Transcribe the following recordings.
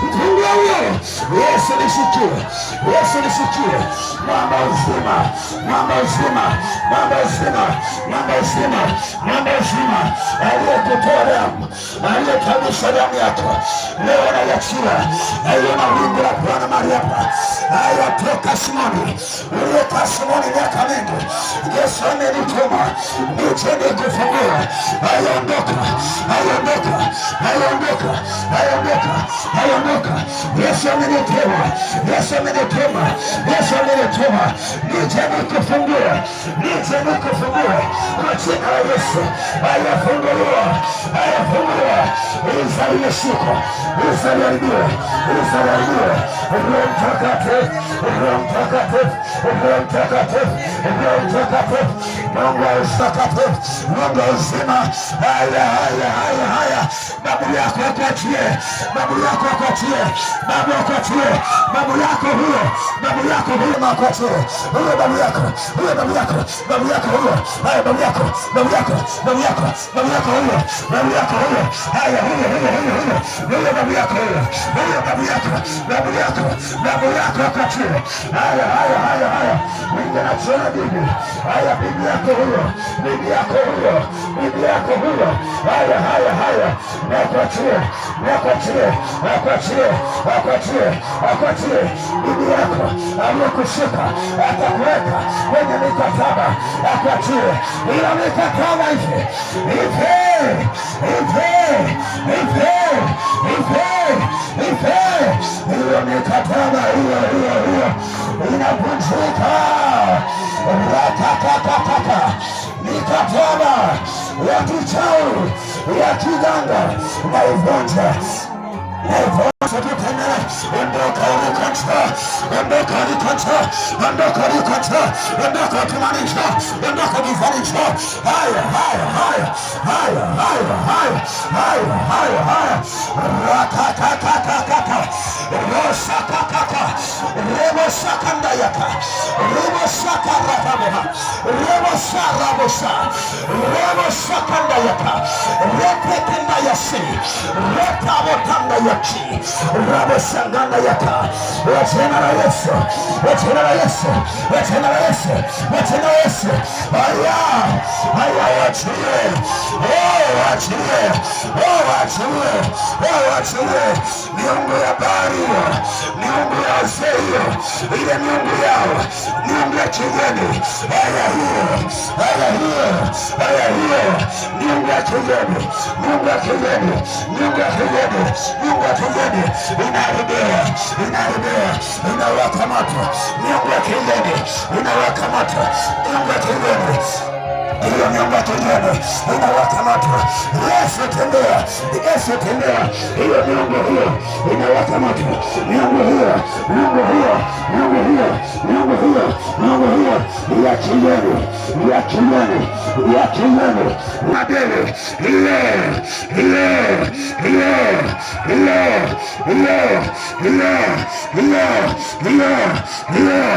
Fungua huyo. Yesu nisikie, Yesu nisikie. Mwamba uzima, mwamba uzima, mwamba uzima, mwamba uzima, mwamba uzima, aliyekutoa damu, aliyekamisha damu yako, leo anaiachia. Aiona wingu la Bwana mahali hapa. Ayatoka Simoni, uliyekaa Simoni miaka mingi. Yesu amenituma nije nikufungua. Aiondoka, aiondoka, aiondoka, aiondoka, aiondoka. Yesu amenituma, Yesu amenituma, Yesu amenituma nije nikufungua, nije nikufungua kwa jina la Yesu. Ayafunguliwa, ayafunguliwa. Izaliwe shuko, izaliwe, izaliwe. Roho Mtakatifu, Roho Mtakatifu, Roho Mtakatifu, Roho Mtakatifu, Mungu wa utakatifu, Mungu wa uzima. Haya, haya, haya, haya. Babu yako akuachie, babu yako akuachie, babu akuachie, babu yako huyo, babu yako huyo akuachie, huyo babu yako, huyo babu yako, babu yako huyo. Haya, babu yako, babu yako, babu yako, babu yako huyo, babu yako huyo. Haya, huyo, huyo, huyo, huyo, huyo babu yako huyo, huyo babu yako, babu yako, babu yako akuachie. Haya, haya, haya, haya. Mwingi anachoona bibi. Haya, bibi yako huyo, bibi yako huyo, bibi yako huyo. Haya, haya, haya. Nakuachie, nakuachie, nakuachie, nakuachie, nakuachie. Bibi yako aliyekushika atakuweka kwenye mikataba, akuachie. Ila mikataba hivi, hivi, hivi, hivi, hivi, hiyo mikataba hiyo inavunjika. Ratakataka, mikataba ya kichawi, ya kiganga, naivunja, naivunja. Ondoka ulikoncha, ondoka ulikoncha, ondoka ulikoncha, ondoka kumanisha, ondoka kufanisha. Haya, haya, haya, haya, haya, haya, haya, haya, haya. Rakatakataka, rosakakaka, rebosakandayaka, rebosakarababoha, rebosarabosa, rebosakandayaka, repekendayasi, retabotandayaki, rabosanganda yaka. Wachina la Yesu, wachina la Yesu, wachina la Yesu, wachina la Yesu. Haya, haya, wachilie, wachilie, wachilie, wachilie. Miungu ya bahari, miungu ya Asia, ile miungu yao, miungu ya kigeni. Haya hiyo, haya hiyo, haya hiyo. Miungu ya kigeni, miungu ya kigeni, miungu ya kigeni, miungu ya kigeni. Inaharibiwa, inaharibiwa, inawaka moto. Miungu ya kigeni inawaka moto, miungu ya kigeni. Hiyo miungu ya kigeni inawaka moto. Yesu tembea, Yesu tembea. Hiyo miungu hiyo inawaka moto. Miungu hiyo, miungu hiyo, miungu hiyo, miungu hiyo, miungu hiyo ya kigeni, ya kigeni, ya kigeni. Madele, ile, ile, ile, ile, ile, ile, ile, ile, ile,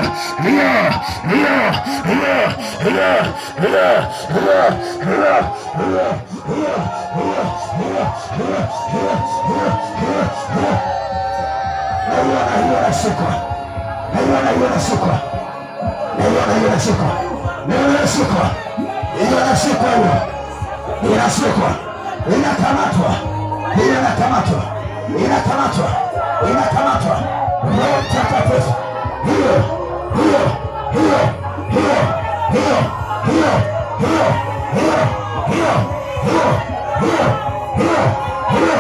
inakamatwa. Roho Mtakatifu, hiyo, hiyo, hiyo, hiyo, hiyo, hiyo, hiyo, hiyo, hiyo, hiyo, hiyo, hiyo, hiyo, hiyo,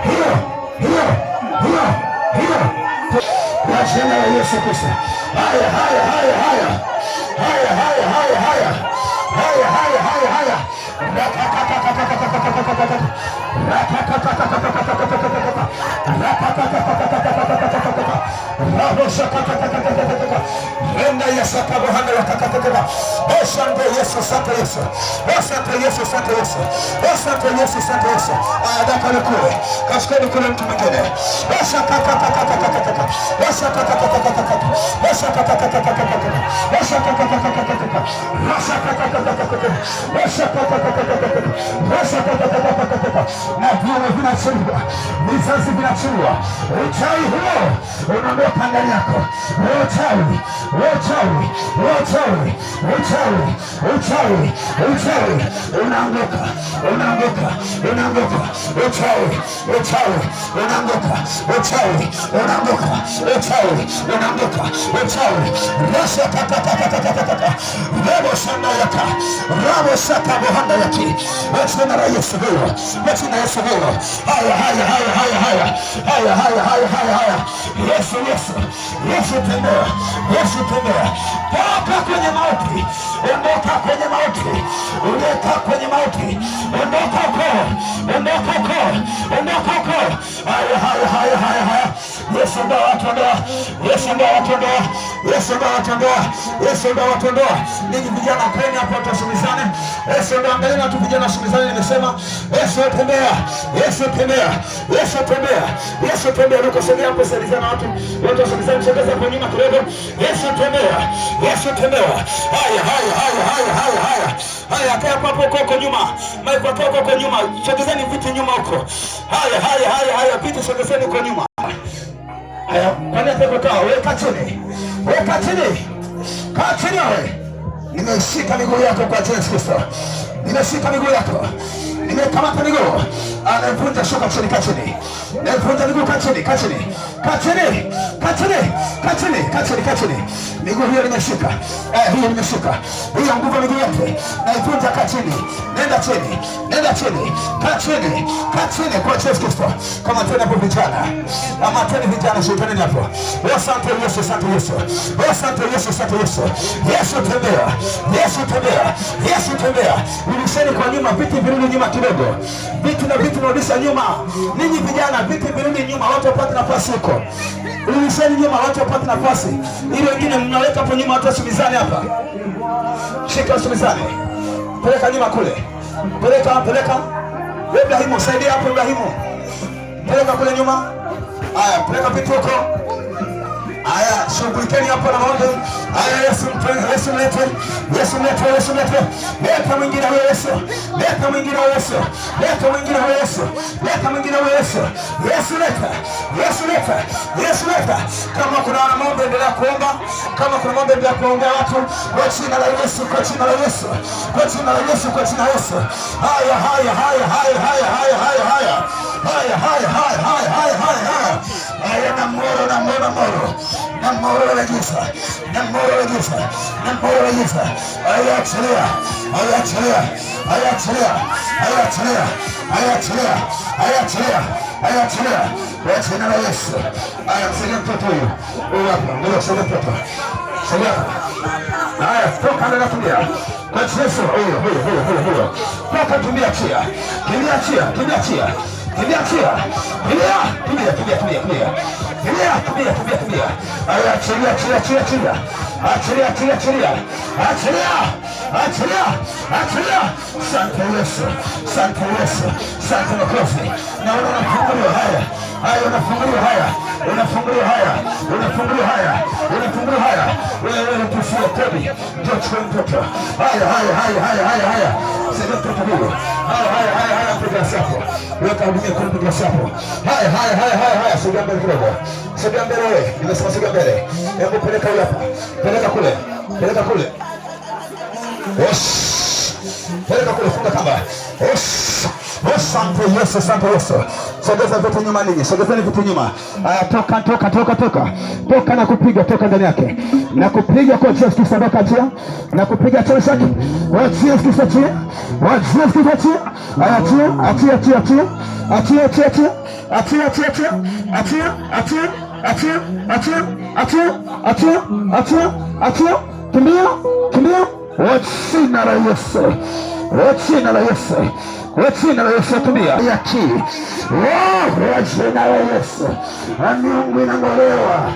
hiyo, hiyo, hiyo, kwa jina la Yesu Kristo. Haya, haya, haya, haya, haya, haya, haya, haya, haya, haya, haya, haya. Renda ya saka bohanda ya kakakaka. Osante Yesu, sante Yesu. Osante Yesu, sante Yesu. Osante Yesu, sante Yesu. Adaka kule. Kashkeni kule mtu mwingine. Osaka kakakakakakaka. Osaka kakakakakaka. Osaka kakakakakaka. Osaka kakakakakaka. Osaka kakakakakaka. Osaka kakakakaka. Osaka kakakakaka. Na viungo vinachiliwa. Vizazi vinachiliwa. Uchawi huo unaondoka ndani yako. Uchawi, uchawi, uchawi, uchawi, uchawi, uchawi unaanguka, unaanguka, unaanguka. Uchawi, uchawi unaanguka, uchawi unaanguka, uchawi unaanguka, uchawi. Rasha kakakakakaka. Rabo shanda yaka. Rabo shaka bohanda yaki. Wachina la Yesu huyo. Wachina Yesu huyo. Haya, haya, haya, haya, haya. Haya, haya, haya, haya, haya. Yesu, Yesu. Yesu tembea. Yesu tembea. Toka kwenye mauti. Ondoka kwenye mauti. Ondoka kwenye mauti. Ondoka huko. Ondoka huko. Ondoka huko. Haya, haya, haya, haya, haya. Yesu ndio watondoa. Yesu ndio watondoa. Yesu ndio watondoa. Yesu ndio watondoa. Ninyi vijana kwenu hapo tusimizane. Yesu ndio angalia na tu vijana simizane, nimesema Yesu tembea. Yesu tembea. Yesu tembea. Yesu tembea. Ukosogea hapo salizana watu. Watu wasimizane, sogeza hapo nyuma kidogo. Yesu tembea. Yesu tembea. Haya, haya, haya, haya, haya, haya. Haya, kaa hapo huko nyuma. Maiko hapo huko nyuma. Sogezeni viti nyuma huko. Haya, haya, haya, haya, viti sogezeni huko nyuma. Haya, kwani hapo kaa, weka chini. Weka chini. Kaa chini wewe. Nimeshika miguu yako kwa jina la Kristo. Nimeshika miguu yako. Nimekamata miguu. Anavunja shuka chini, kaa chini. Navunja miguu, kaa chini, kaa chini. Kaa chini. Kaa chini. Kaa chini, kaa chini, kaa chini. Miguu hiyo nimeshika. Hiyo nimeshika. Hiyo nguvu ya miguu yote. Naivunja, kaa chini. Nenda chini. Nenda chini. Kaa chini. Kaa chini kwa jina la Kristo. Kama tena hapo vijana. Kama tena vijana shukrani hapo. Asante Yesu, asante Yesu. Asante Yesu, asante Yesu. Yesu tembea. Yesu tembea. Yesu tembea. Rudisheni kwa nyuma, viti virudi nyuma kidogo. Viti na viti narudisha nyuma. Ninyi vijana, viti virudi nyuma, watu wapate nafasi huko. Rudisheni nyuma, watu wapate nafasi. Ili wengine mnaweka hapo nyuma, watu wasimizane hapa. Shika wasimizane. Peleka nyuma kule. Peleka, peleka. Ibrahimu, saidia hapo Ibrahimu. Peleka kule nyuma. Haya, peleka vitu huko. Haya, shughulikeni hapo na maombi. Haya, Yesu mlete, Yesu mlete, Yesu mlete. Leta mwingine wa Yesu. Leta mwingine wa Yesu. Leta mwingine wa Yesu. Leta mwingine wa Yesu. Yesu leta. Yesu leta. Yesu leta. Kama kuna maombi endelea kuomba. Kama kuna maombi endelea kuombea watu kwa jina la Yesu, kwa jina la Yesu. Kwa jina la Yesu, kwa jina la Yesu. Haya, haya, haya, haya, haya, haya, haya, haya. Haya, haya, haya, haya, haya, haya, haya. Haya, na moro, na moro, na moro. Na moro la giza. Na moro la giza. Na moro la giza. Haya, achilia. Haya, achilia. Haya, achilia. Haya, achilia. Haya, achilia. Haya, achilia. Haya, achilia. Kwa jina la Yesu. Haya, msaidie mtoto huyu. Huyu hapa. Ndio msaidie mtoto. Saidia. Haya, toka na kulia. Kwa Yesu. Huyo. Toka tumia chia. Kimbia chia. Kimbia chia. Kimbia chia. Kimbia. Kimbia. Haya, achilia. Achilia. Asante Yesu. Asante Mwokozi. Na unafunguliwa haya. Haya, unafunguliwa haya. Wewe tufie kodi. Ndio chukua mtoto. Haya. Sasa mtoto huyo. Haya, mtoto sapo. Weka hudumia kwa mtoto sapo. Haya, sogea mbele kidogo. Sogea mbele wewe. Nimesema sogea mbele. Hebu peleka huyo hapa. Peleka kule. Peleka kule, funga kamba. Asante Yesu, asante Yesu. Sogeza vitu nyuma ninyi. Sogezeni vitu nyuma. Toka na kupiga, toka ndani yake. Na kupiga kwa Yesu Kristo ndaka njia. Na kupiga chini shaki. Kwa Yesu Kristo njia. Achia. Kimbia. Kwa jina la Yesu. jina la Yesu, tumia yaki kwa jina la Yesu. Miungu inang'olewa,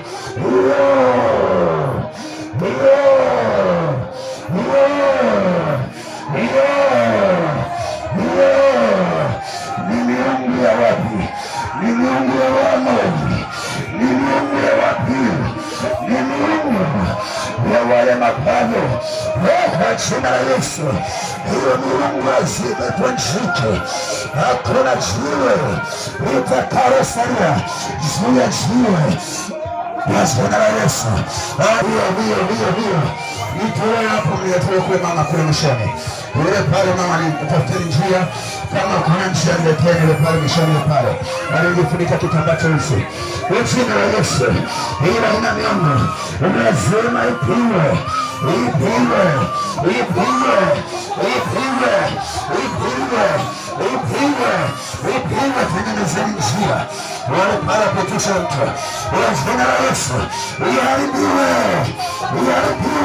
ni miungu ya wapi? Ni miungu ya Waamoni, ni miungu ya wapi? Ni miungu ya wale mapago kwa jina la Yesu. Hiyo miungu lazima tuanzike. Hakuna jiwe litakalosalia juu ya jiwe kwa jina la Yesu. Hiyo nitoe hapo, mletoe kule mama kule mshoni yule pale, mama nitafuteni njia, kama kuna njia nileteni yule pale mshoni pale, alijifunika kitambaa cheusi kwa jina la Yesu. Ila ina miungu lazima ipigwe, ipigwe, ipigwe, ipigwe, ipigwe, ipigwe, ipigwe, tengenezeni njia wale pale kutusha mtu kwa jina la Yesu. Iharibiwe, iharibiwe.